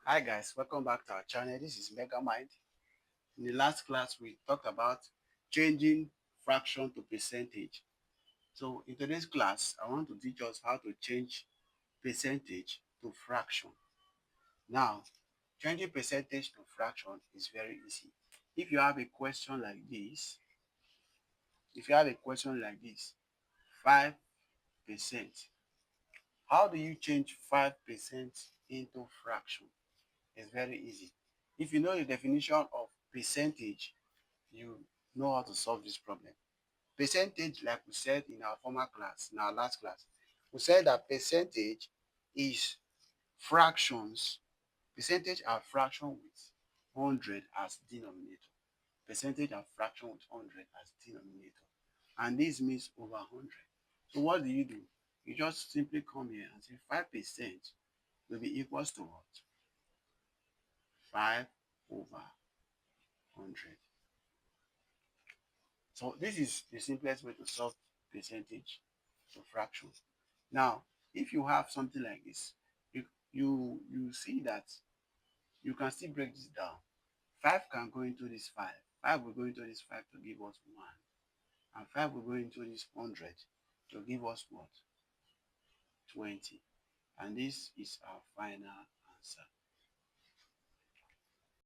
Hi guys, welcome back to our channel. This is Mega Mind. In the last class, we talked about changing fraction to percentage. So in today's class, I want to teach us how to change percentage to fraction. Now, changing percentage to fraction is very easy. If you have a question like this, if you have a question like this, 5%, how do you change 5% into fraction? It's very easy. If you know the definition of percentage, you know how to solve this problem. Percentage, like we said in our former class, in our last class, we said that percentage is fractions. Percentage are fraction with 100 as denominator. Percentage are fraction with 100 as denominator. And this means over 100. So what do? You just simply come here and say 5% will be equals to what? 5 over 100. So this is the simplest way to solve percentage to fraction. Now, if you have something like this, you see that you can still break this down. 5 can go into this 5. 5 will go into this 5 to give us 1. And 5 will go into this 100 to give us what? 20. And this is our final answer.